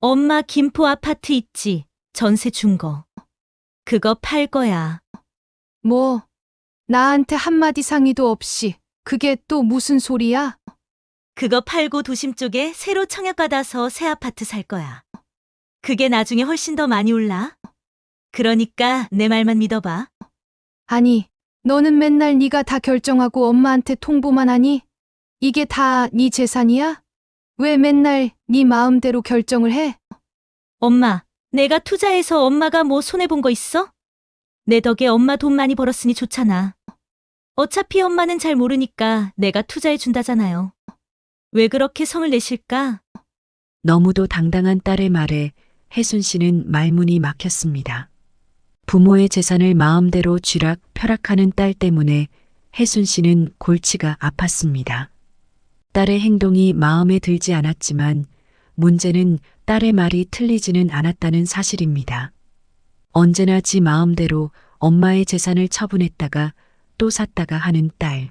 엄마 김포 아파트 있지? 전세 준 거. 그거 팔 거야. 뭐, 나한테 한마디 상의도 없이 그게 또 무슨 소리야? 그거 팔고 도심 쪽에 새로 청약받아서 새 아파트 살 거야. 그게 나중에 훨씬 더 많이 올라. 그러니까 내 말만 믿어봐. 아니, 너는 맨날 네가 다 결정하고 엄마한테 통보만 하니? 이게 다 네 재산이야? 왜 맨날 네 마음대로 결정을 해? 엄마, 내가 투자해서 엄마가 뭐 손해본 거 있어? 내 덕에 엄마 돈 많이 벌었으니 좋잖아. 어차피 엄마는 잘 모르니까 내가 투자해 준다잖아요. 왜 그렇게 성을 내실까? 너무도 당당한 딸의 말에 혜순 씨는 말문이 막혔습니다. 부모의 재산을 마음대로 쥐락 펴락하는 딸 때문에 혜순 씨는 골치가 아팠습니다. 딸의 행동이 마음에 들지 않았지만 문제는 딸의 말이 틀리지는 않았다는 사실입니다. 언제나 지 마음대로 엄마의 재산을 처분했다가 또 샀다가 하는 딸.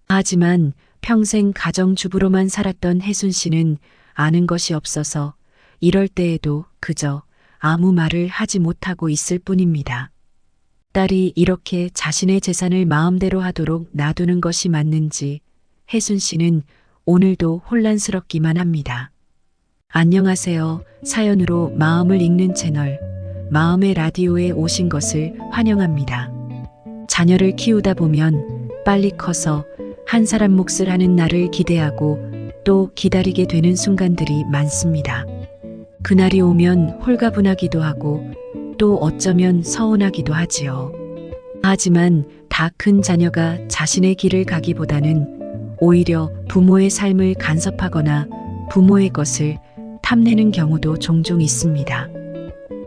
하지만 평생 가정주부로만 살았던 혜순 씨는 아는 것이 없어서 이럴 때에도 그저 아무 말을 하지 못하고 있을 뿐입니다. 딸이 이렇게 자신의 재산을 마음대로 하도록 놔두는 것이 맞는지 혜순 씨는 오늘도 혼란스럽기만 합니다. 안녕하세요. 사연으로 마음을 읽는 채널 마음의 라디오에 오신 것을 환영합니다. 자녀를 키우다 보면 빨리 커서 한 사람 몫을 하는 날을 기대하고 또 기다리게 되는 순간들이 많습니다. 그날이 오면 홀가분하기도 하고 또 어쩌면 서운하기도 하지요. 하지만 다 큰 자녀가 자신의 길을 가기보다는 오히려 부모의 삶을 간섭하거나 부모의 것을 탐내는 경우도 종종 있습니다.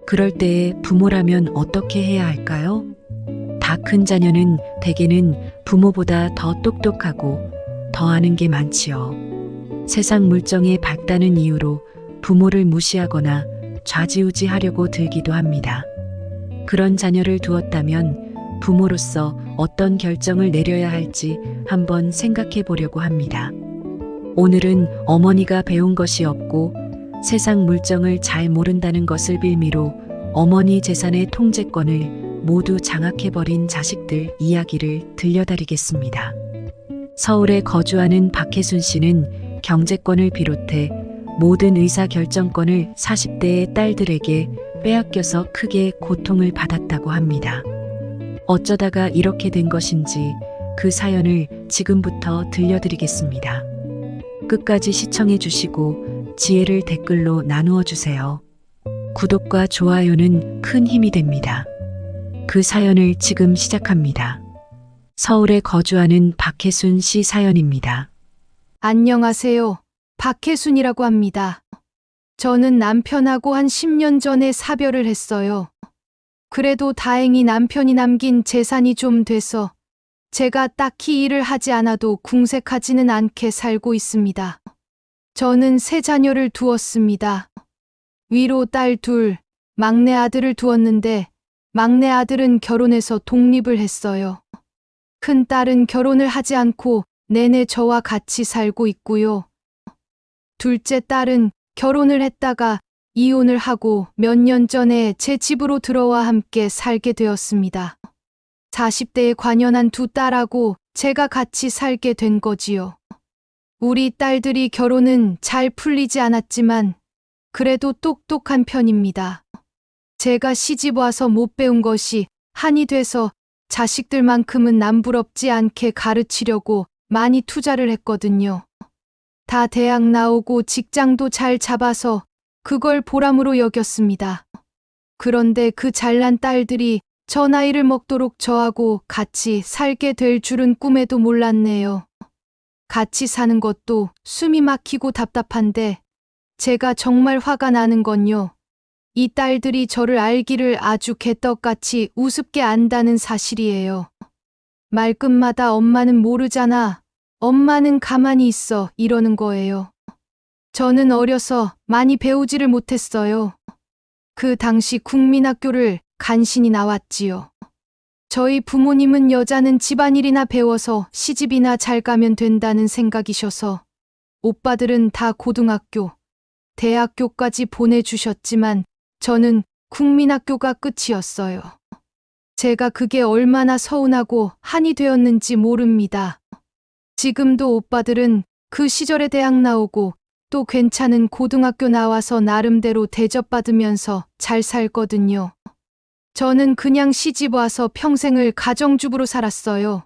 그럴 때에 부모라면 어떻게 해야 할까요? 다 큰 자녀는 대개는 부모보다 더 똑똑하고 더 아는 게 많지요. 세상 물정에 밝다는 이유로 부모를 무시하거나 좌지우지하려고 들기도 합니다. 그런 자녀를 두었다면 부모로서 어떤 결정을 내려야 할지 한번 생각해 보려고 합니다. 오늘은 어머니가 배운 것이 없고 세상 물정을 잘 모른다는 것을 빌미로 어머니 재산의 통제권을 모두 장악해버린 자식들 이야기를 들려드리겠습니다. 서울에 거주하는 박혜순 씨는 경제권을 비롯해 모든 의사결정권을 40대의 딸들에게 빼앗겨서 크게 고통을 받았다고 합니다. 어쩌다가 이렇게 된 것인지 그 사연을 지금부터 들려드리겠습니다. 끝까지 시청해 주시고 지혜를 댓글로 나누어 주세요. 구독과 좋아요는 큰 힘이 됩니다. 그 사연을 지금 시작합니다. 서울에 거주하는 박혜순 씨 사연입니다. 안녕하세요. 박혜순이라고 합니다. 저는 남편하고 한 10년 전에 사별을 했어요. 그래도 다행히 남편이 남긴 재산이 좀 돼서 제가 딱히 일을 하지 않아도 궁색하지는 않게 살고 있습니다. 저는 세 자녀를 두었습니다. 위로 딸 둘, 막내 아들을 두었는데 막내 아들은 결혼해서 독립을 했어요. 큰 딸은 결혼을 하지 않고 내내 저와 같이 살고 있고요. 둘째 딸은 결혼을 했다가 이혼을 하고 몇 년 전에 제 집으로 들어와 함께 살게 되었습니다. 40대에 관연한 두 딸하고 제가 같이 살게 된 거지요. 우리 딸들이 결혼은 잘 풀리지 않았지만 그래도 똑똑한 편입니다. 제가 시집 와서 못 배운 것이 한이 돼서 자식들만큼은 남부럽지 않게 가르치려고 많이 투자를 했거든요. 다 대학 나오고 직장도 잘 잡아서 그걸 보람으로 여겼습니다. 그런데 그 잘난 딸들이 저 나이를 먹도록 저하고 같이 살게 될 줄은 꿈에도 몰랐네요. 같이 사는 것도 숨이 막히고 답답한데 제가 정말 화가 나는 건요. 이 딸들이 저를 알기를 아주 개떡같이 우습게 안다는 사실이에요. 말끝마다 엄마는 모르잖아. 엄마는 가만히 있어 이러는 거예요. 저는 어려서 많이 배우지를 못했어요. 그 당시 국민학교를 간신히 나왔지요. 저희 부모님은 여자는 집안일이나 배워서 시집이나 잘 가면 된다는 생각이셔서 오빠들은 다 고등학교, 대학교까지 보내주셨지만 저는 국민학교가 끝이었어요. 제가 그게 얼마나 서운하고 한이 되었는지 모릅니다. 지금도 오빠들은 그 시절에 대학 나오고 또 괜찮은 고등학교 나와서 나름대로 대접받으면서 잘 살거든요. 저는 그냥 시집 와서 평생을 가정주부로 살았어요.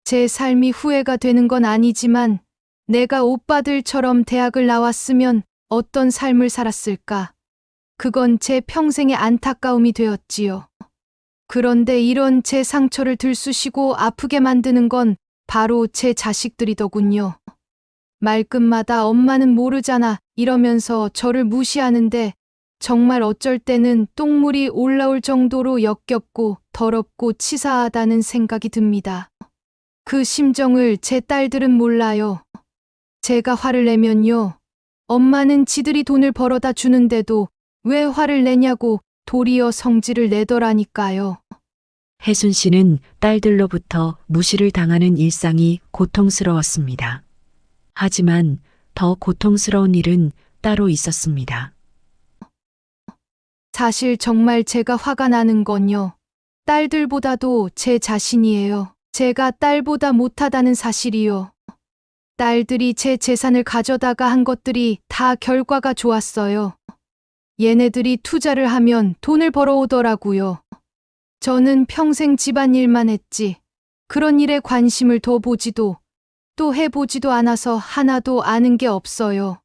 제 삶이 후회가 되는 건 아니지만 내가 오빠들처럼 대학을 나왔으면 어떤 삶을 살았을까? 그건 제 평생의 안타까움이 되었지요. 그런데 이런 제 상처를 들쑤시고 아프게 만드는 건 바로 제 자식들이더군요. 말끝마다 엄마는 모르잖아 이러면서 저를 무시하는데 정말 어쩔 때는 똥물이 올라올 정도로 역겹고 더럽고 치사하다는 생각이 듭니다. 그 심정을 제 딸들은 몰라요. 제가 화를 내면요. 엄마는 지들이 돈을 벌어다 주는데도 왜 화를 내냐고 도리어 성질을 내더라니까요. 혜순 씨는 딸들로부터 무시를 당하는 일상이 고통스러웠습니다. 하지만 더 고통스러운 일은 따로 있었습니다. 사실 정말 제가 화가 나는 건요. 딸들보다도 제 자신이에요. 제가 딸보다 못하다는 사실이요. 딸들이 제 재산을 가져다가 한 것들이 다 결과가 좋았어요. 얘네들이 투자를 하면 돈을 벌어오더라고요. 저는 평생 집안일만 했지. 그런 일에 관심을 더 보지도 또 해보지도 않아서 하나도 아는 게 없어요.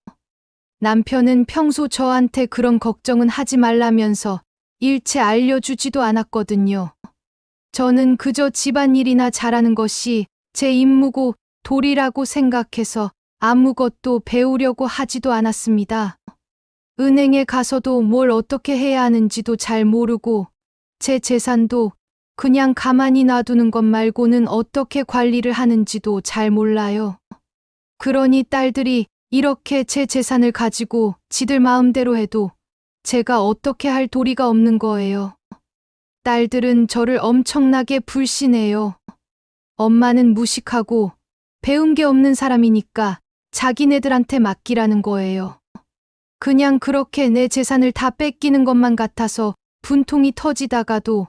남편은 평소 저한테 그런 걱정은 하지 말라면서 일체 알려주지도 않았거든요. 저는 그저 집안일이나 잘하는 것이 제 임무고 도리라고 생각해서 아무것도 배우려고 하지도 않았습니다. 은행에 가서도 뭘 어떻게 해야 하는지도 잘 모르고 제 재산도 그냥 가만히 놔두는 것 말고는 어떻게 관리를 하는지도 잘 몰라요. 그러니 딸들이 이렇게 제 재산을 가지고 지들 마음대로 해도 제가 어떻게 할 도리가 없는 거예요. 딸들은 저를 엄청나게 불신해요. 엄마는 무식하고 배운 게 없는 사람이니까 자기네들한테 맡기라는 거예요. 그냥 그렇게 내 재산을 다 뺏기는 것만 같아서 분통이 터지다가도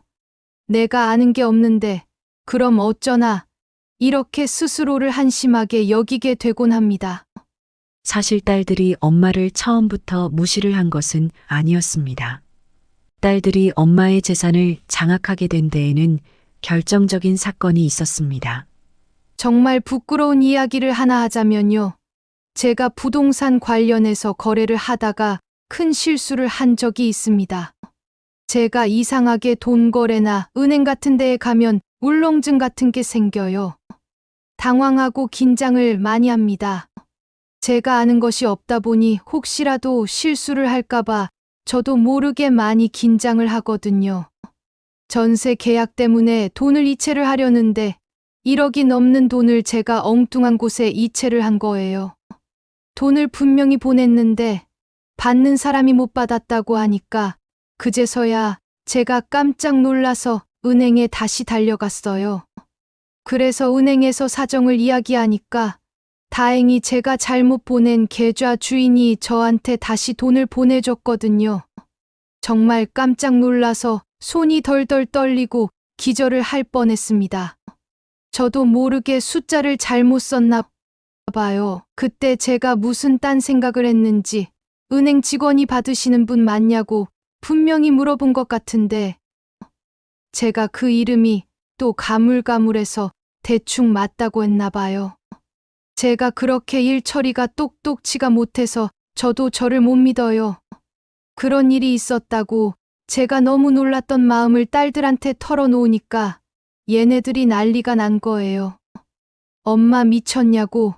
내가 아는 게 없는데 그럼 어쩌나 이렇게 스스로를 한심하게 여기게 되곤 합니다. 사실 딸들이 엄마를 처음부터 무시를 한 것은 아니었습니다. 딸들이 엄마의 재산을 장악하게 된 데에는 결정적인 사건이 있었습니다. 정말 부끄러운 이야기를 하나 하자면요. 제가 부동산 관련해서 거래를 하다가 큰 실수를 한 적이 있습니다. 제가 이상하게 돈 거래나 은행 같은 데에 가면 울렁증 같은 게 생겨요. 당황하고 긴장을 많이 합니다. 제가 아는 것이 없다 보니 혹시라도 실수를 할까봐 저도 모르게 많이 긴장을 하거든요. 전세 계약 때문에 돈을 이체를 하려는데 1억이 넘는 돈을 제가 엉뚱한 곳에 이체를 한 거예요. 돈을 분명히 보냈는데 받는 사람이 못 받았다고 하니까 그제서야 제가 깜짝 놀라서 은행에 다시 달려갔어요. 그래서 은행에서 사정을 이야기하니까 다행히 제가 잘못 보낸 계좌 주인이 저한테 다시 돈을 보내줬거든요. 정말 깜짝 놀라서 손이 덜덜 떨리고 기절을 할 뻔했습니다. 저도 모르게 숫자를 잘못 썼나 봐요. 그때 제가 무슨 딴 생각을 했는지 은행 직원이 받으시는 분 맞냐고 분명히 물어본 것 같은데 제가 그 이름이 또 가물가물해서 대충 맞다고 했나 봐요. 제가 그렇게 일 처리가 똑똑치가 못해서 저도 저를 못 믿어요. 그런 일이 있었다고 제가 너무 놀랐던 마음을 딸들한테 털어놓으니까 얘네들이 난리가 난 거예요. 엄마 미쳤냐고,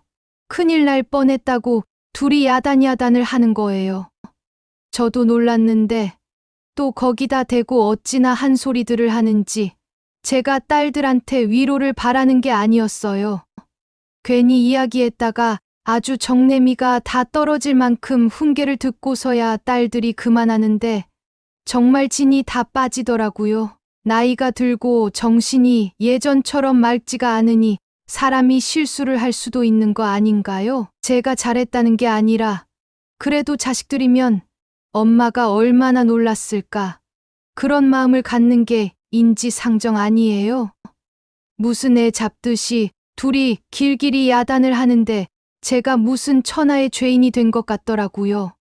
큰일 날 뻔했다고 둘이 야단야단을 하는 거예요. 저도 놀랐는데 또 거기다 대고 어찌나 한 소리들을 하는지 제가 딸들한테 위로를 바라는 게 아니었어요. 괜히 이야기했다가 아주 정내미가 다 떨어질 만큼 훈계를 듣고서야 딸들이 그만하는데 정말 진이 다 빠지더라고요. 나이가 들고 정신이 예전처럼 맑지가 않으니 사람이 실수를 할 수도 있는 거 아닌가요? 제가 잘했다는 게 아니라 그래도 자식들이면 엄마가 얼마나 놀랐을까. 그런 마음을 갖는 게 인지상정 아니에요? 무슨 애 잡듯이 둘이 길길이 야단을 하는데 제가 무슨 천하의 죄인이 된 것 같더라고요.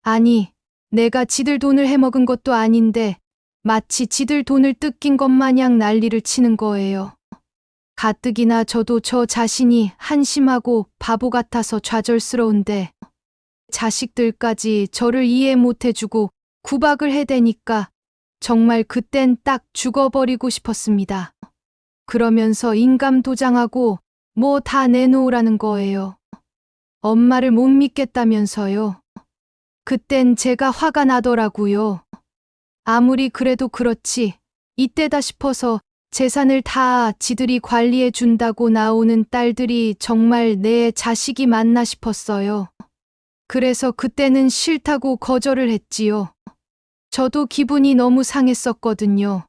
아니, 내가 지들 돈을 해먹은 것도 아닌데 마치 지들 돈을 뜯긴 것 마냥 난리를 치는 거예요. 가뜩이나 저도 저 자신이 한심하고 바보 같아서 좌절스러운데 자식들까지 저를 이해 못 해주고 구박을 해대니까 정말 그땐 딱 죽어버리고 싶었습니다. 그러면서 인감 도장하고 뭐 다 내놓으라는 거예요. 엄마를 못 믿겠다면서요. 그땐 제가 화가 나더라고요. 아무리 그래도 그렇지 이때다 싶어서 재산을 다 지들이 관리해 준다고 나오는 딸들이 정말 내 자식이 맞나 싶었어요. 그래서 그때는 싫다고 거절을 했지요. 저도 기분이 너무 상했었거든요.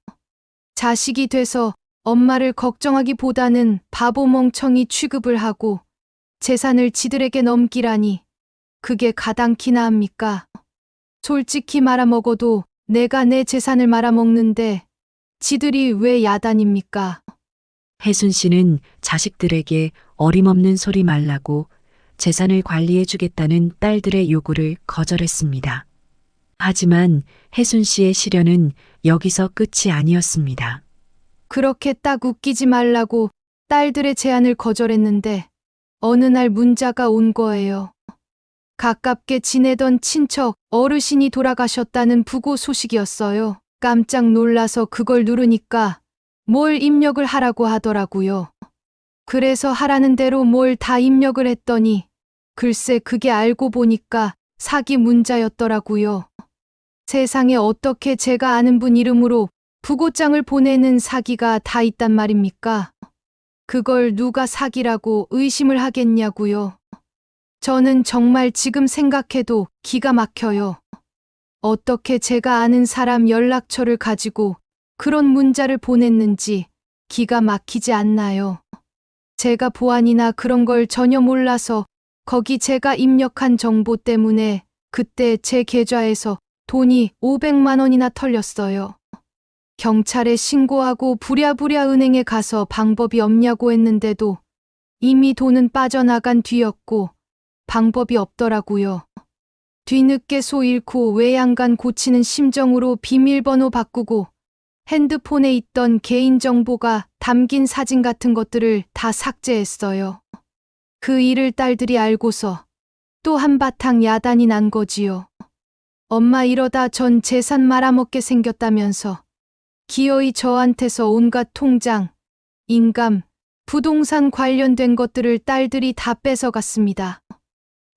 자식이 돼서 엄마를 걱정하기보다는 바보 멍청이 취급을 하고 재산을 지들에게 넘기라니 그게 가당키나 합니까? 솔직히 말아먹어도 내가 내 재산을 말아먹는데 지들이 왜 야단입니까? 혜순 씨는 자식들에게 어림없는 소리 말라고 재산을 관리해 주겠다는 딸들의 요구를 거절했습니다. 하지만 혜순 씨의 시련은 여기서 끝이 아니었습니다. 그렇게 딱 웃기지 말라고 딸들의 제안을 거절했는데 어느 날 문자가 온 거예요. 가깝게 지내던 친척 어르신이 돌아가셨다는 부고 소식이었어요. 깜짝 놀라서 그걸 누르니까 뭘 입력을 하라고 하더라고요. 그래서 하라는 대로 뭘 다 입력을 했더니 글쎄 그게 알고 보니까 사기 문자였더라고요. 세상에 어떻게 제가 아는 분 이름으로 부고장을 보내는 사기가 다 있단 말입니까? 그걸 누가 사기라고 의심을 하겠냐고요. 저는 정말 지금 생각해도 기가 막혀요. 어떻게 제가 아는 사람 연락처를 가지고 그런 문자를 보냈는지 기가 막히지 않나요? 제가 보안이나 그런 걸 전혀 몰라서 거기 제가 입력한 정보 때문에 그때 제 계좌에서 돈이 500만 원이나 털렸어요. 경찰에 신고하고 부랴부랴 은행에 가서 방법이 없냐고 했는데도 이미 돈은 빠져나간 뒤였고 방법이 없더라고요. 뒤늦게 소 잃고 외양간 고치는 심정으로 비밀번호 바꾸고 핸드폰에 있던 개인정보가 담긴 사진 같은 것들을 다 삭제했어요. 그 일을 딸들이 알고서 또 한바탕 야단이 난 거지요. 엄마 이러다 전 재산 말아먹게 생겼다면서 기어이 저한테서 온갖 통장, 인감, 부동산 관련된 것들을 딸들이 다 뺏어갔습니다.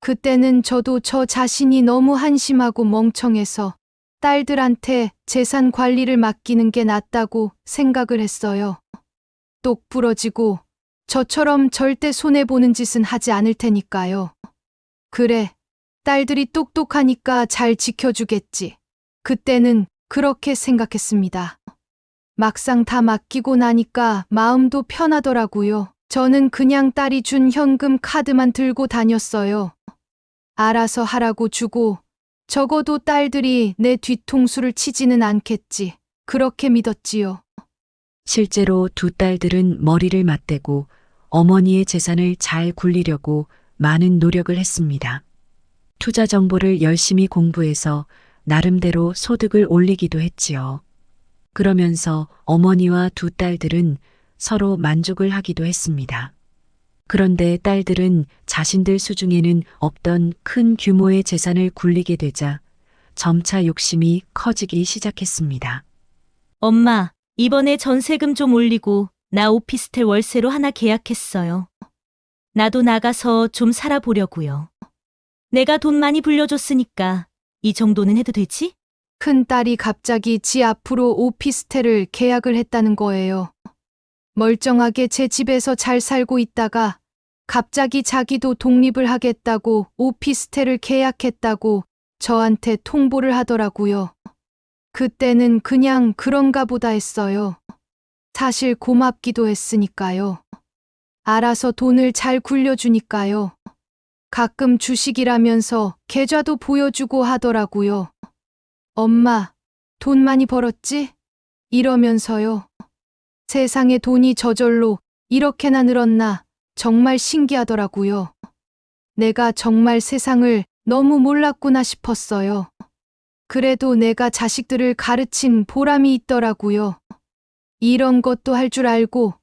그때는 저도 저 자신이 너무 한심하고 멍청해서 딸들한테 재산 관리를 맡기는 게 낫다고 생각을 했어요. 똑 부러지고 저처럼 절대 손해보는 짓은 하지 않을 테니까요. 그래, 딸들이 똑똑하니까 잘 지켜주겠지. 그때는 그렇게 생각했습니다. 막상 다 맡기고 나니까 마음도 편하더라고요. 저는 그냥 딸이 준 현금 카드만 들고 다녔어요. 알아서 하라고 주고 적어도 딸들이 내 뒤통수를 치지는 않겠지. 그렇게 믿었지요. 실제로 두 딸들은 머리를 맞대고 어머니의 재산을 잘 굴리려고 많은 노력을 했습니다. 투자 정보를 열심히 공부해서 나름대로 소득을 올리기도 했지요. 그러면서 어머니와 두 딸들은 서로 만족을 하기도 했습니다. 그런데 딸들은 자신들 수중에는 없던 큰 규모의 재산을 굴리게 되자 점차 욕심이 커지기 시작했습니다. 엄마, 이번에 전세금 좀 올리고 나 오피스텔 월세로 하나 계약했어요. 나도 나가서 좀 살아보려고요. 내가 돈 많이 불려줬으니까 이 정도는 해도 되지? 큰딸이 갑자기 지 앞으로 오피스텔을 계약을 했다는 거예요. 멀쩡하게 제 집에서 잘 살고 있다가 갑자기 자기도 독립을 하겠다고 오피스텔을 계약했다고 저한테 통보를 하더라고요. 그때는 그냥 그런가 보다 했어요. 사실 고맙기도 했으니까요. 알아서 돈을 잘 굴려주니까요. 가끔 주식이라면서 계좌도 보여주고 하더라고요. 엄마, 돈 많이 벌었지? 이러면서요. 세상에 돈이 저절로 이렇게나 늘었나 정말 신기하더라고요. 내가 정말 세상을 너무 몰랐구나 싶었어요. 그래도 내가 자식들을 가르친 보람이 있더라고요. 이런 것도 할 줄 알고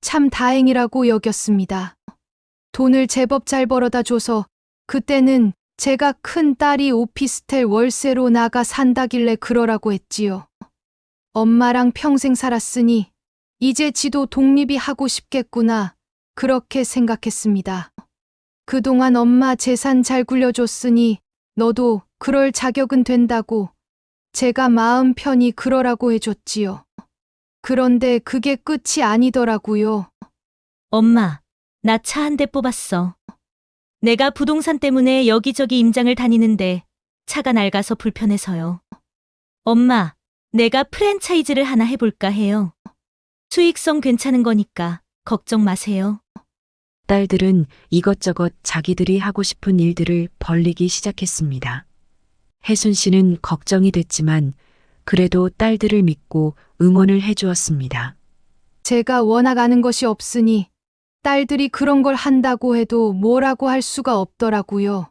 참 다행이라고 여겼습니다. 돈을 제법 잘 벌어다 줘서 그때는 제가 큰 딸이 오피스텔 월세로 나가 산다길래 그러라고 했지요. 엄마랑 평생 살았으니 이제 지도 독립이 하고 싶겠구나 그렇게 생각했습니다. 그동안 엄마 재산 잘 굴려줬으니 너도 그럴 자격은 된다고 제가 마음 편히 그러라고 해줬지요. 그런데 그게 끝이 아니더라고요. 엄마, 나 차 한 대 뽑았어. 내가 부동산 때문에 여기저기 임장을 다니는데 차가 낡아서 불편해서요. 엄마, 내가 프랜차이즈를 하나 해볼까 해요. 수익성 괜찮은 거니까 걱정 마세요. 딸들은 이것저것 자기들이 하고 싶은 일들을 벌리기 시작했습니다. 혜순 씨는 걱정이 됐지만 그래도 딸들을 믿고 응원을 해주었습니다. 제가 워낙 아는 것이 없으니 딸들이 그런 걸 한다고 해도 뭐라고 할 수가 없더라고요.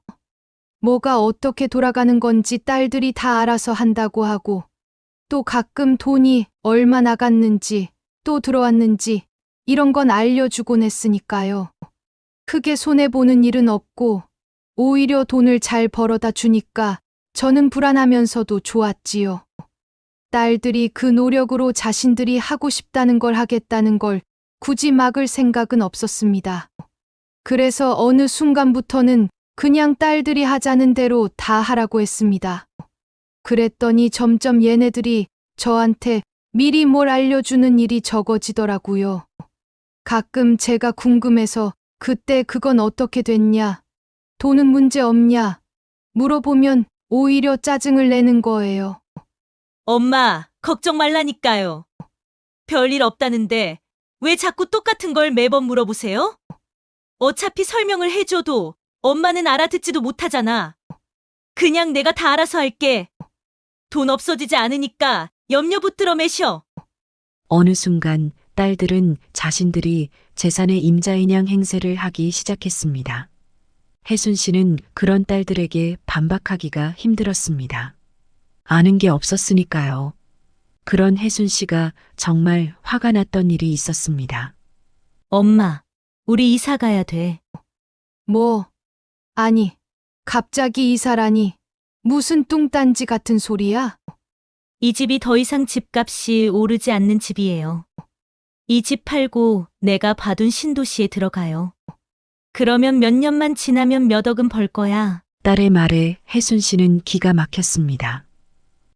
뭐가 어떻게 돌아가는 건지 딸들이 다 알아서 한다고 하고 또 가끔 돈이 얼마 나갔는지 또 들어왔는지 이런 건 알려주곤 했으니까요. 크게 손해보는 일은 없고 오히려 돈을 잘 벌어다 주니까 저는 불안하면서도 좋았지요. 딸들이 그 노력으로 자신들이 하고 싶다는 걸 하겠다는 걸 굳이 막을 생각은 없었습니다. 그래서 어느 순간부터는 그냥 딸들이 하자는 대로 다 하라고 했습니다. 그랬더니 점점 얘네들이 저한테 미리 뭘 알려주는 일이 적어지더라고요. 가끔 제가 궁금해서 그때 그건 어떻게 됐냐, 돈은 문제 없냐 물어보면 오히려 짜증을 내는 거예요. 엄마, 걱정 말라니까요. 별일 없다는데 왜 자꾸 똑같은 걸 매번 물어보세요? 어차피 설명을 해줘도 엄마는 알아듣지도 못하잖아. 그냥 내가 다 알아서 할게. 돈 없어지지 않으니까 염려 붙들어 매셔. 어느 순간 딸들은 자신들이 재산의 임자인양 행세를 하기 시작했습니다. 혜순 씨는 그런 딸들에게 반박하기가 힘들었습니다. 아는 게 없었으니까요. 그런 혜순 씨가 정말 화가 났던 일이 있었습니다. 엄마, 우리 이사 가야 돼. 뭐, 아니, 갑자기 이사라니 무슨 뚱딴지 같은 소리야? 이 집이 더 이상 집값이 오르지 않는 집이에요. 이 집 팔고 내가 봐둔 신도시에 들어가요. 그러면 몇 년만 지나면 몇 억은 벌 거야. 딸의 말에 혜순 씨는 기가 막혔습니다.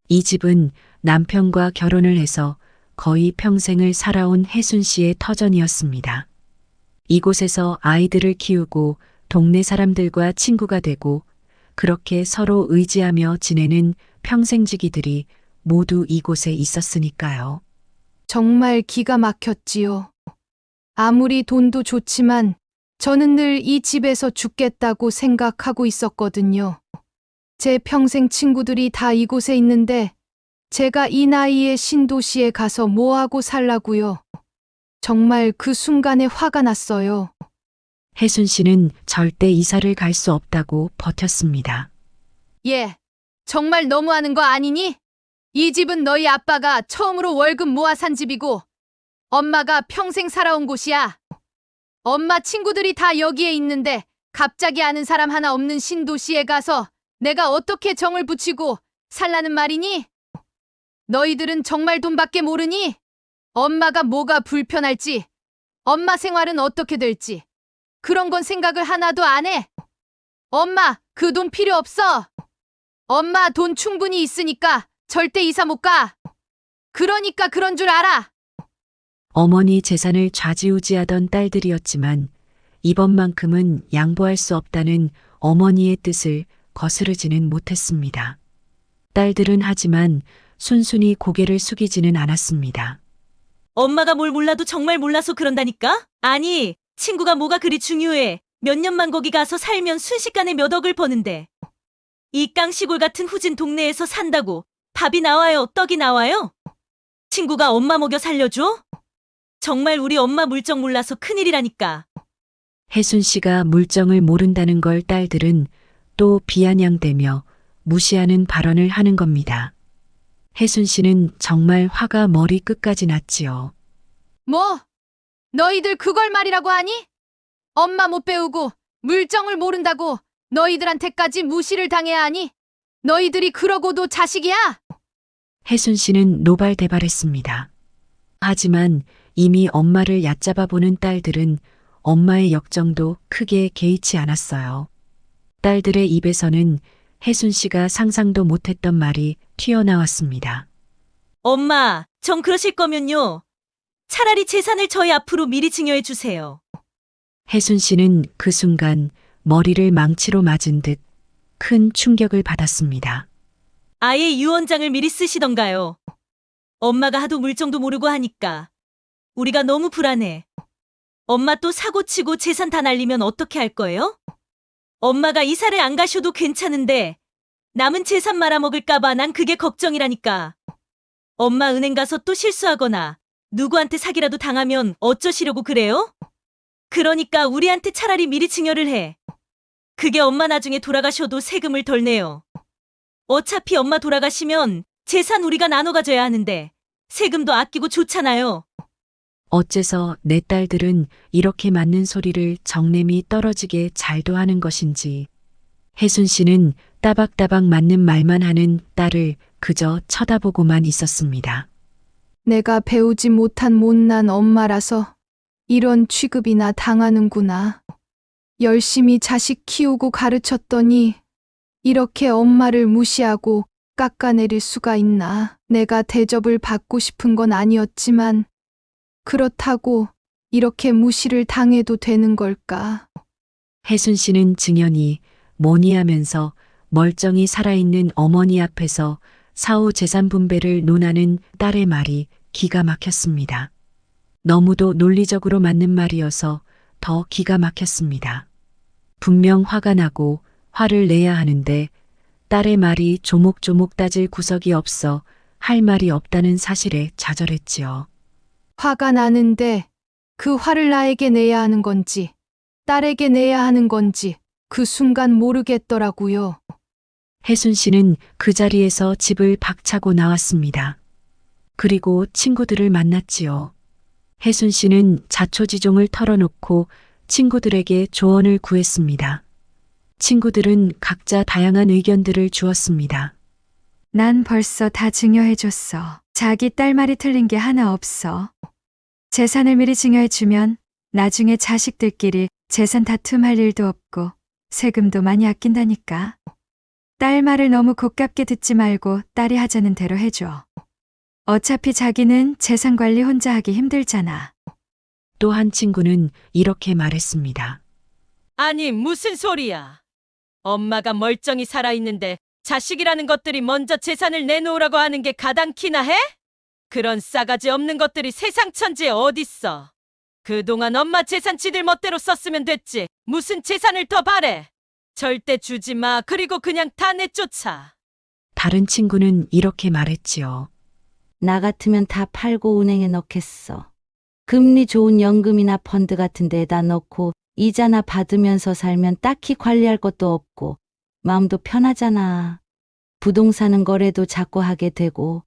이 집은 남편과 결혼을 해서 거의 평생을 살아온 혜순 씨의 터전이었습니다. 이곳에서 아이들을 키우고 동네 사람들과 친구가 되고 그렇게 서로 의지하며 지내는 평생지기들이 모두 이곳에 있었으니까요. 정말 기가 막혔지요. 아무리 돈도 좋지만 저는 늘 이 집에서 죽겠다고 생각하고 있었거든요. 제 평생 친구들이 다 이곳에 있는데 제가 이 나이에 신도시에 가서 뭐하고 살라고요. 정말 그 순간에 화가 났어요. 혜순 씨는 절대 이사를 갈 수 없다고 버텼습니다. 얘, 정말 너무하는 거 아니니? 이 집은 너희 아빠가 처음으로 월급 모아 산 집이고 엄마가 평생 살아온 곳이야. 엄마 친구들이 다 여기에 있는데 갑자기 아는 사람 하나 없는 신도시에 가서 내가 어떻게 정을 붙이고 살라는 말이니? 너희들은 정말 돈밖에 모르니? 엄마가 뭐가 불편할지, 엄마 생활은 어떻게 될지 그런 건 생각을 하나도 안 해. 엄마, 그 돈 필요 없어. 엄마 돈 충분히 있으니까 절대 이사 못 가. 그러니까 그런 줄 알아. 어머니 재산을 좌지우지하던 딸들이었지만 이번만큼은 양보할 수 없다는 어머니의 뜻을 거스르지는 못했습니다. 딸들은 하지만 순순히 고개를 숙이지는 않았습니다. 엄마가 뭘 몰라도 정말 몰라서 그런다니까? 아니, 친구가 뭐가 그리 중요해. 몇 년만 거기 가서 살면 순식간에 몇 억을 버는데. 이 깡시골 같은 후진 동네에서 산다고 밥이 나와요, 떡이 나와요? 친구가 엄마 먹여 살려줘? 정말 우리 엄마 물정 몰라서 큰일이라니까. 혜순 씨가 물정을 모른다는 걸 딸들은 또 비아냥대며 무시하는 발언을 하는 겁니다. 혜순 씨는 정말 화가 머리 끝까지 났지요. 뭐? 너희들 그걸 말이라고 하니? 엄마 못 배우고 물정을 모른다고 너희들한테까지 무시를 당해야 하니? 너희들이 그러고도 자식이야? 혜순 씨는 노발대발했습니다. 하지만 이미 엄마를 얕잡아 보는 딸들은 엄마의 역정도 크게 개의치 않았어요. 딸들의 입에서는 혜순 씨가 상상도 못했던 말이 튀어나왔습니다. 엄마, 정 그러실 거면요. 차라리 재산을 저희 앞으로 미리 증여해 주세요. 혜순 씨는 그 순간 머리를 망치로 맞은 듯 큰 충격을 받았습니다. 아예 유언장을 미리 쓰시던가요. 엄마가 하도 물정도 모르고 하니까 우리가 너무 불안해. 엄마 또 사고치고 재산 다 날리면 어떻게 할 거예요? 엄마가 이사를 안 가셔도 괜찮은데 남은 재산 말아먹을까봐 난 그게 걱정이라니까. 엄마 은행 가서 또 실수하거나 누구한테 사기라도 당하면 어쩌시려고 그래요? 그러니까 우리한테 차라리 미리 증여를 해. 그게 엄마 나중에 돌아가셔도 세금을 덜 내요. 어차피 엄마 돌아가시면 재산 우리가 나눠 가져야 하는데 세금도 아끼고 좋잖아요. 어째서 내 딸들은 이렇게 맞는 소리를 정냄이 떨어지게 잘도 하는 것인지. 혜순 씨는 따박따박 맞는 말만 하는 딸을 그저 쳐다보고만 있었습니다. 내가 배우지 못한 못난 엄마라서 이런 취급이나 당하는구나. 열심히 자식 키우고 가르쳤더니 이렇게 엄마를 무시하고 깎아내릴 수가 있나. 내가 대접을 받고 싶은 건 아니었지만 그렇다고 이렇게 무시를 당해도 되는 걸까? 혜순 씨는 증연이 뭐니 하면서 멀쩡히 살아있는 어머니 앞에서 사후 재산 분배를 논하는 딸의 말이 기가 막혔습니다. 너무도 논리적으로 맞는 말이어서 더 기가 막혔습니다. 분명 화가 나고 화를 내야 하는데 딸의 말이 조목조목 따질 구석이 없어 할 말이 없다는 사실에 좌절했지요. 화가 나는데 그 화를 나에게 내야 하는 건지 딸에게 내야 하는 건지 그 순간 모르겠더라고요. 혜순 씨는 그 자리에서 집을 박차고 나왔습니다. 그리고 친구들을 만났지요. 혜순 씨는 자초지종을 털어놓고 친구들에게 조언을 구했습니다. 친구들은 각자 다양한 의견들을 주었습니다. 난 벌써 다 증여해줬어. 자기 딸 말이 틀린 게 하나 없어. 재산을 미리 증여해주면 나중에 자식들끼리 재산 다툼할 일도 없고 세금도 많이 아낀다니까. 딸 말을 너무 고깝게 듣지 말고 딸이 하자는 대로 해줘. 어차피 자기는 재산 관리 혼자 하기 힘들잖아. 또 한 친구는 이렇게 말했습니다. 아니, 무슨 소리야. 엄마가 멀쩡히 살아있는데 자식이라는 것들이 먼저 재산을 내놓으라고 하는 게 가당키나 해? 그런 싸가지 없는 것들이 세상 천지에 어딨어. 그동안 엄마 재산 지들 멋대로 썼으면 됐지. 무슨 재산을 더 바래. 절대 주지 마. 그리고 그냥 다 내쫓아. 다른 친구는 이렇게 말했지요. 나 같으면 다 팔고 은행에 넣겠어. 금리 좋은 연금이나 펀드 같은 데다 넣고 이자나 받으면서 살면 딱히 관리할 것도 없고 마음도 편하잖아. 부동산은 거래도 자꾸 하게 되고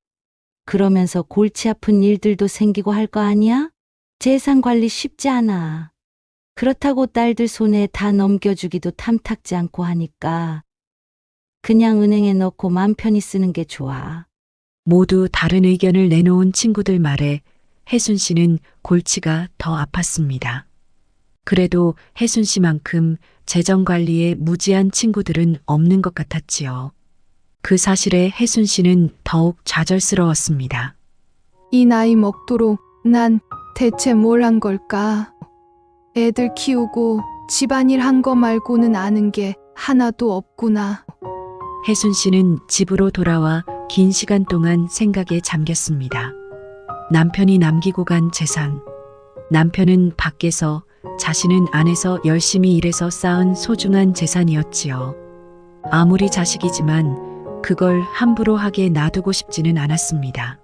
그러면서 골치 아픈 일들도 생기고 할 거 아니야? 재산 관리 쉽지 않아. 그렇다고 딸들 손에 다 넘겨주기도 탐탁지 않고 하니까 그냥 은행에 넣고 맘 편히 쓰는 게 좋아. 모두 다른 의견을 내놓은 친구들 말에 혜순 씨는 골치가 더 아팠습니다. 그래도 혜순 씨만큼 재정 관리에 무지한 친구들은 없는 것 같았지요. 그 사실에 혜순 씨는 더욱 좌절스러웠습니다. 이 나이 먹도록 난 대체 뭘 한 걸까? 애들 키우고 집안일 한 거 말고는 아는 게 하나도 없구나. 혜순 씨는 집으로 돌아와 긴 시간 동안 생각에 잠겼습니다. 남편이 남기고 간 재산. 남편은 밖에서 자신은 안에서 열심히 일해서 쌓은 소중한 재산이었지요. 아무리 자식이지만 그걸 함부로 하게 놔두고 싶지는 않았습니다.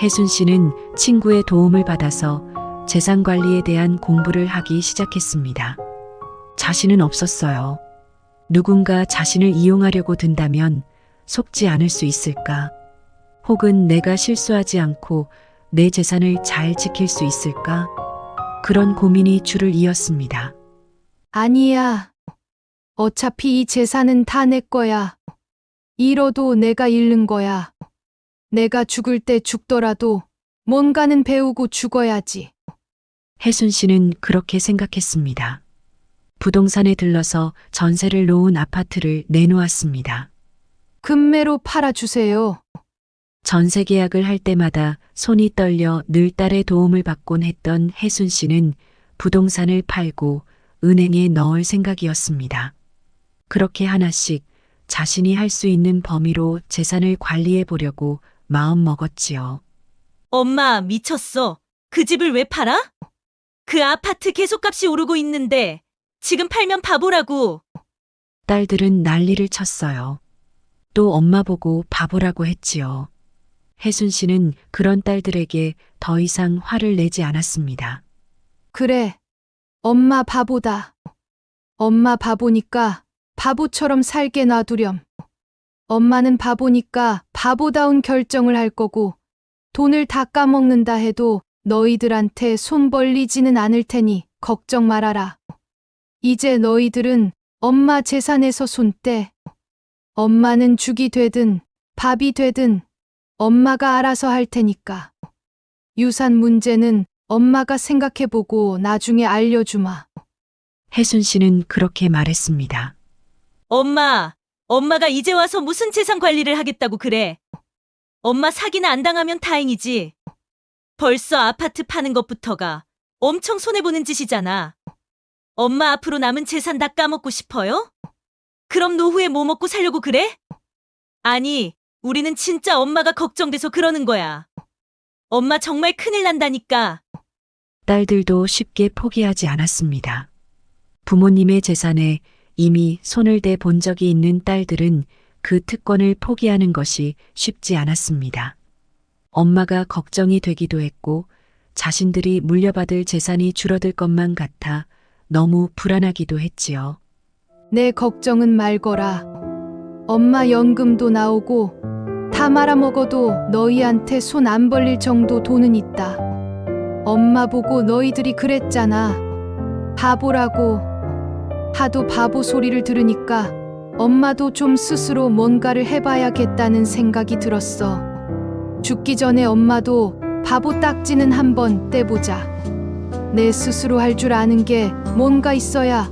혜순 씨는 친구의 도움을 받아서 재산 관리에 대한 공부를 하기 시작했습니다. 자신은 없었어요. 누군가 자신을 이용하려고 든다면 속지 않을 수 있을까? 혹은 내가 실수하지 않고 내 재산을 잘 지킬 수 있을까? 그런 고민이 줄을 이었습니다. 아니야. 어차피 이 재산은 다 내 거야. 잃어도 내가 잃는 거야. 내가 죽을 때 죽더라도 뭔가는 배우고 죽어야지. 혜순 씨는 그렇게 생각했습니다. 부동산에 들러서 전세를 놓은 아파트를 내놓았습니다. 금매로 팔아주세요. 전세 계약을 할 때마다 손이 떨려 늘 딸의 도움을 받곤 했던 혜순 씨는 부동산을 팔고 은행에 넣을 생각이었습니다. 그렇게 하나씩 자신이 할 수 있는 범위로 재산을 관리해 보려고 마음 먹었지요. 엄마, 미쳤어. 그 집을 왜 팔아? 그 아파트 계속값이 오르고 있는데 지금 팔면 바보라고. 딸들은 난리를 쳤어요. 또 엄마 보고 바보라고 했지요. 혜순 씨는 그런 딸들에게 더 이상 화를 내지 않았습니다. 그래. 엄마 바보다. 엄마 바보니까 바보처럼 살게 놔두렴. 엄마는 바보니까 바보다운 결정을 할 거고 돈을 다 까먹는다 해도 너희들한테 손 벌리지는 않을 테니 걱정 말아라. 이제 너희들은 엄마 재산에서 손 떼. 엄마는 죽이 되든 밥이 되든 엄마가 알아서 할 테니까. 유산 문제는 엄마가 생각해보고 나중에 알려주마. 혜순 씨는 그렇게 말했습니다. 엄마가 이제 와서 무슨 재산 관리를 하겠다고 그래. 엄마 사기나 안 당하면 다행이지. 벌써 아파트 파는 것부터가 엄청 손해보는 짓이잖아. 엄마 앞으로 남은 재산 다 까먹고 싶어요? 그럼 노후에 뭐 먹고 살려고 그래? 아니, 우리는 진짜 엄마가 걱정돼서 그러는 거야. 엄마 정말 큰일 난다니까. 딸들도 쉽게 포기하지 않았습니다. 부모님의 재산에 이미 손을 대 본 적이 있는 딸들은 그 특권을 포기하는 것이 쉽지 않았습니다. 엄마가 걱정이 되기도 했고 자신들이 물려받을 재산이 줄어들 것만 같아 너무 불안하기도 했지요. 내 걱정은 말거라. 엄마 연금도 나오고 다 말아먹어도 너희한테 손 안 벌릴 정도 돈은 있다. 엄마 보고 너희들이 그랬잖아. 바보라고. 하도 바보 소리를 들으니까 엄마도 좀 스스로 뭔가를 해봐야겠다는 생각이 들었어. 죽기 전에 엄마도 바보 딱지는 한번 떼보자. 내 스스로 할 줄 아는 게 뭔가 있어야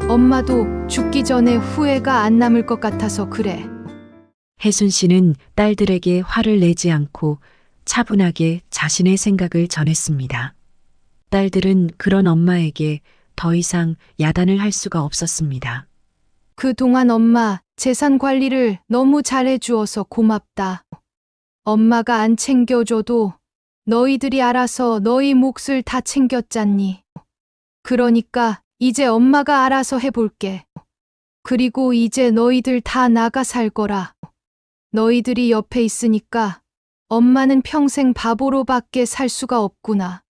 엄마도 죽기 전에 후회가 안 남을 것 같아서 그래. 혜순 씨는 딸들에게 화를 내지 않고 차분하게 자신의 생각을 전했습니다. 딸들은 그런 엄마에게 더 이상 야단을 할 수가 없었습니다. 그동안 엄마 재산 관리를 너무 잘해주어서 고맙다. 엄마가 안 챙겨줘도 너희들이 알아서 너희 몫을 다 챙겼잖니. 그러니까 이제 엄마가 알아서 해볼게. 그리고 이제 너희들 다 나가 살 거라. 너희들이 옆에 있으니까 엄마는 평생 바보로밖에 살 수가 없구나.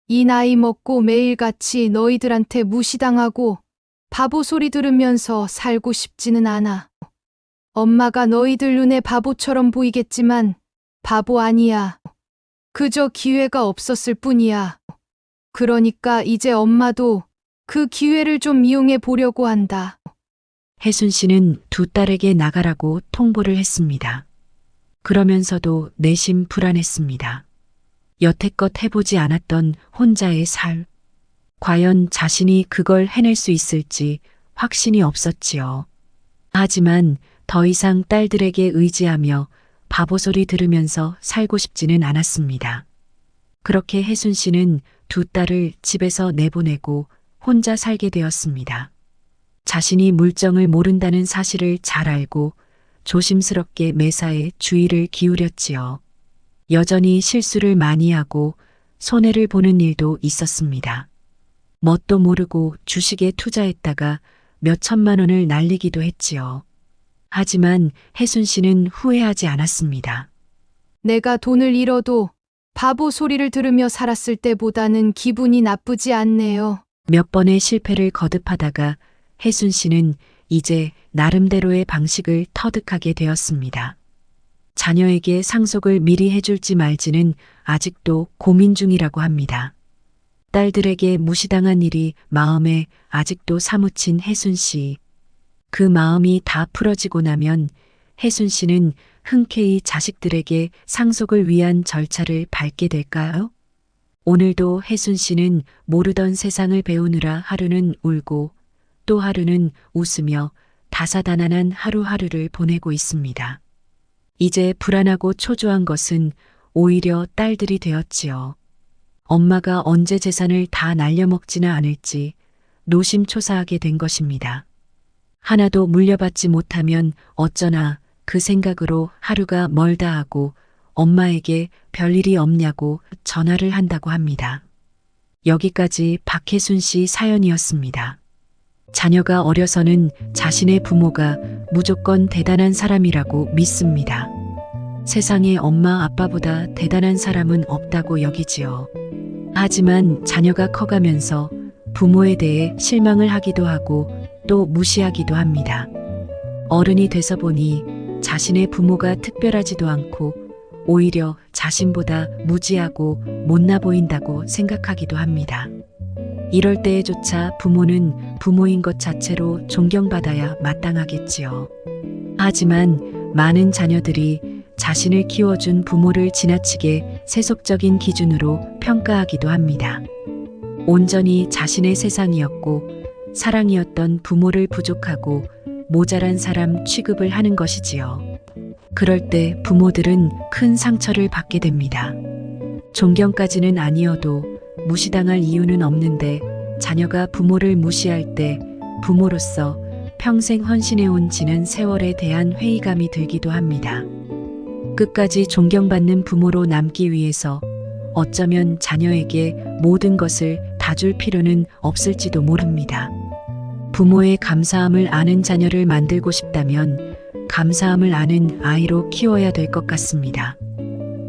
이 나이 먹고 매일같이 너희들한테 무시당하고 바보 소리 들으면서 살고 싶지는 않아. 엄마가 너희들 눈에 바보처럼 보이겠지만 바보 아니야. 그저 기회가 없었을 뿐이야. 그러니까 이제 엄마도 그 기회를 좀 이용해 보려고 한다. 혜순 씨는 두 딸에게 나가라고 통보를 했습니다. 그러면서도 내심 불안했습니다. 여태껏 해보지 않았던 혼자의 삶. 과연 자신이 그걸 해낼 수 있을지 확신이 없었지요. 하지만 더 이상 딸들에게 의지하며 바보 소리 들으면서 살고 싶지는 않았습니다. 그렇게 혜순 씨는 두 딸을 집에서 내보내고 혼자 살게 되었습니다. 자신이 물정을 모른다는 사실을 잘 알고 조심스럽게 매사에 주의를 기울였지요. 여전히 실수를 많이 하고 손해를 보는 일도 있었습니다. 뭣도 모르고 주식에 투자했다가 몇 천만 원을 날리기도 했지요. 하지만 혜순 씨는 후회하지 않았습니다. 내가 돈을 잃어도 바보 소리를 들으며 살았을 때보다는 기분이 나쁘지 않네요. 몇 번의 실패를 거듭하다가 혜순 씨는 이제 나름대로의 방식을 터득하게 되었습니다. 자녀에게 상속을 미리 해줄지 말지는 아직도 고민 중이라고 합니다. 딸들에게 무시당한 일이 마음에 아직도 사무친 혜순 씨. 그 마음이 다 풀어지고 나면 혜순 씨는 흔쾌히 자식들에게 상속을 위한 절차를 밟게 될까요? 오늘도 혜순 씨는 모르던 세상을 배우느라 하루는 울고 또 하루는 웃으며 다사다난한 하루하루를 보내고 있습니다. 이제 불안하고 초조한 것은 오히려 딸들이 되었지요. 엄마가 언제 재산을 다 날려먹지는 않을지 노심초사하게 된 것입니다. 하나도 물려받지 못하면 어쩌나 그 생각으로 하루가 멀다 하고 엄마에게 별일이 없냐고 전화를 한다고 합니다. 여기까지 박혜순 씨 사연이었습니다. 자녀가 어려서는 자신의 부모가 무조건 대단한 사람이라고 믿습니다. 세상에 엄마 아빠보다 대단한 사람은 없다고 여기지요. 하지만 자녀가 커가면서 부모에 대해 실망을 하기도 하고 또 무시하기도 합니다. 어른이 돼서 보니 자신의 부모가 특별하지도 않고 오히려 자신보다 무지하고 못나 보인다고 생각하기도 합니다. 이럴 때에조차 부모는 부모인 것 자체로 존경받아야 마땅하겠지요. 하지만 많은 자녀들이 자신을 키워준 부모를 지나치게 세속적인 기준으로 평가하기도 합니다. 온전히 자신의 세상이었고 사랑이었던 부모를 부족하고 모자란 사람 취급을 하는 것이지요. 그럴 때 부모들은 큰 상처를 받게 됩니다. 존경까지는 아니어도 무시당할 이유는 없는데 자녀가 부모를 무시할 때 부모로서 평생 헌신해온 지난 세월에 대한 회의감이 들기도 합니다. 끝까지 존경받는 부모로 남기 위해서 어쩌면 자녀에게 모든 것을 다 줄 필요는 없을지도 모릅니다. 부모의 감사함을 아는 자녀를 만들고 싶다면 감사함을 아는 아이로 키워야 될 것 같습니다.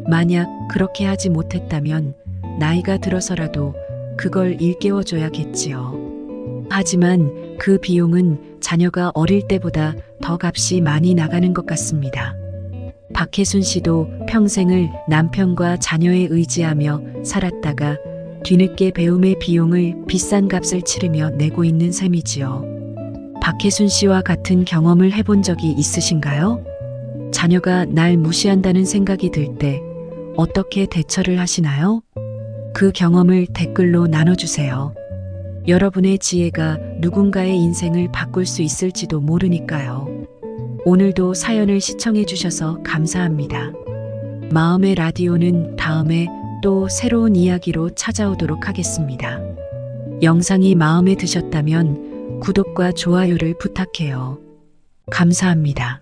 만약 그렇게 하지 못했다면 나이가 들어서라도 그걸 일깨워줘야겠지요. 하지만 그 비용은 자녀가 어릴 때보다 더 값이 많이 나가는 것 같습니다. 박혜순 씨도 평생을 남편과 자녀에 의지하며 살았다가 뒤늦게 배움의 비용을 비싼 값을 치르며 내고 있는 셈이지요. 박혜순 씨와 같은 경험을 해본 적이 있으신가요? 자녀가 날 무시한다는 생각이 들 때 어떻게 대처를 하시나요? 그 경험을 댓글로 나눠주세요. 여러분의 지혜가 누군가의 인생을 바꿀 수 있을지도 모르니까요. 오늘도 사연을 시청해 주셔서 감사합니다. 마음의 라디오는 다음에 또 새로운 이야기로 찾아오도록 하겠습니다. 영상이 마음에 드셨다면 구독과 좋아요를 부탁해요. 감사합니다.